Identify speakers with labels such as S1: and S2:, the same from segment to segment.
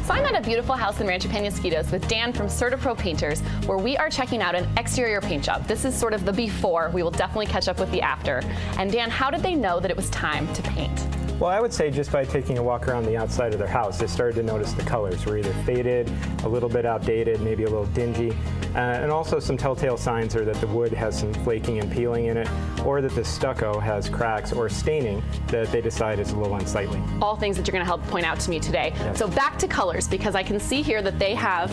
S1: So I'm at a beautiful house in Rancho Penasquitos with Dan from CertaPro Painters, where we are checking out an exterior paint job. This is sort of the before. We will definitely catch up with the after. And Dan, how did they know that it was time to paint?
S2: Well, I would say just by taking a walk around the outside of their house, they started to notice the colors were either faded, a little bit outdated, maybe a little dingy, and also some telltale signs are that the wood has some flaking and peeling in it, or that the stucco has cracks or staining that they decide is a little unsightly.
S1: All things that you're going to help point out to me today.
S2: Yes.
S1: So back to colors, because I can see here that they have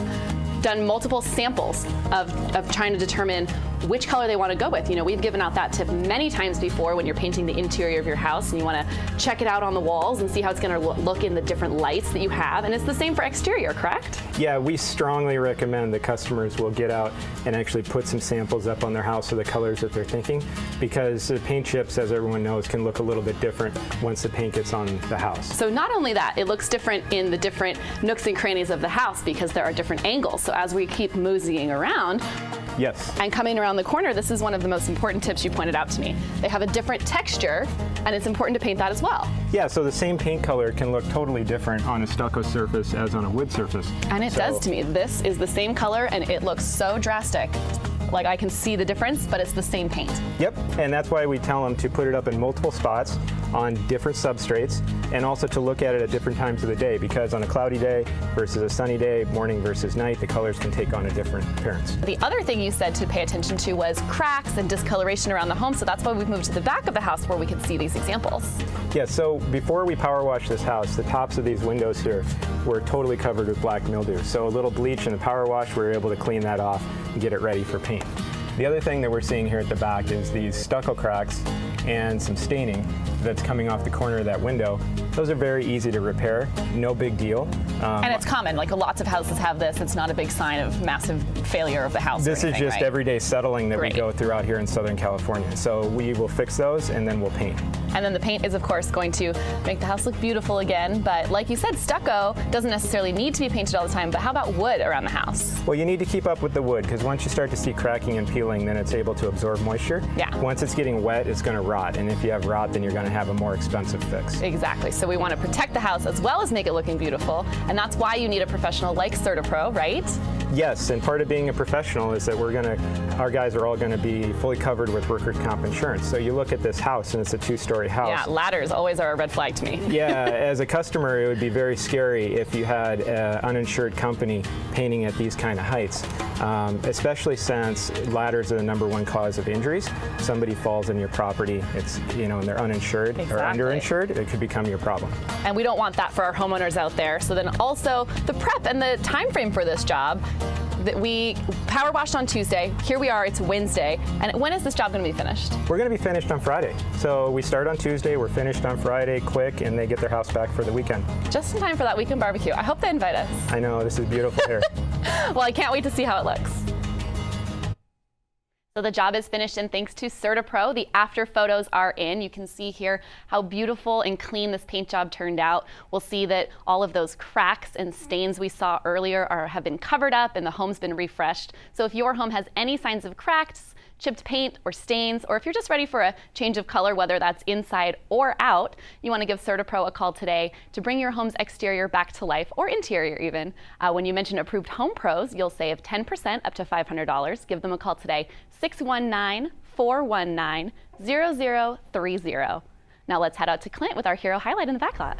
S1: done multiple samples of trying to determine which color they want to go with. You know, we've given out that tip many times before when you're painting the interior of your house and you want to check it out on the walls and see how it's going to look in the different lights that you have. And it's the same for exterior, correct?
S2: Yeah, we strongly recommend that customers will get out and actually put some samples up on their house of the colors that they're thinking, because the paint chips, as everyone knows, can look a little bit different once the paint gets on the house.
S1: So not only that, it looks different in the different nooks and crannies of the house because there are different angles. So as we keep moseying around,
S2: yes,
S1: and coming around the corner, this is one of the most important tips you pointed out to me. They have a different texture, and it's important to paint that as well.
S2: Yeah, so the same paint color can look totally different on a stucco surface as on a wood surface.
S1: And it does to me. This is the same color, and it looks so drastic. Like I can see the difference, but it's the same paint.
S2: Yep, and that's why we tell them to put it up in multiple spots on different substrates, and also to look at it at different times of the day, because on a cloudy day versus a sunny day, morning versus night, the colors can take on a different appearance.
S1: The other thing you said to pay attention to was cracks and discoloration around the home, so that's why we've moved to the back of the house where we can see these examples.
S2: Yeah, so before we power wash this house, the tops of these windows here were totally covered with black mildew. So a little bleach and a power wash, we were able to clean that off and get it ready for paint. The other thing that we're seeing here at the back is these stucco cracks and some staining that's coming off the corner of that window. Those are very easy to repair, no big deal.
S1: And it's common, like lots of houses have this. It's not a big sign of massive failure of the house.
S2: This is just everyday settling that we go through out here in Southern California. So we will fix those and then we'll paint.
S1: And then the paint is, of course, going to make the house look beautiful again. But like you said, stucco doesn't necessarily need to be painted all the time. But how about wood around the house?
S2: Well, you need to keep up with the wood, because once you start to see cracking and peeling, then it's able to absorb moisture.
S1: Yeah.
S2: Once it's getting wet, it's going to rot. And if you have rot, then you're going to have a more expensive fix.
S1: Exactly. So we want to protect the house as well as make it looking beautiful. And that's why you need a professional like CertaPro, right?
S2: Yes, and part of being a professional is that our guys are all going to be fully covered with workers' comp insurance. So you look at this house, and it's a two-story house.
S1: Yeah, ladders always are a red flag to me.
S2: Yeah, as a customer, it would be very scary if you had an uninsured company painting at these kind of heights, especially since ladders are the #1 cause of injuries. Somebody falls on your property, it's, you know, and they're uninsured or underinsured, it could become your problem.
S1: And we don't want that for our homeowners out there. So then also the prep and the time frame for this job. That we power washed on Tuesday. Here we are, it's Wednesday. And when is this job going to be finished?
S2: We're going to be finished on Friday. So we start on Tuesday, we're finished on Friday, quick, and they get their house back for the weekend.
S1: Just in time for that weekend barbecue. I hope they invite us.
S2: I know, this is beautiful here.
S1: Well, I can't wait to see how it looks. So the job is finished, and thanks to CertaPro, the after photos are in. You can see here how beautiful and clean this paint job turned out. We'll see that all of those cracks and stains we saw earlier have been covered up and the home's been refreshed. So if your home has any signs of cracks, chipped paint or stains, or if you're just ready for a change of color, whether that's inside or out, you want to give CertaPro a call today to bring your home's exterior back to life, or interior even. When you mention Approved Home Pros, you'll save 10% up to $500. Give them a call today, 619-419-0030. Now let's head out to Clint with our hero highlight in the back lot.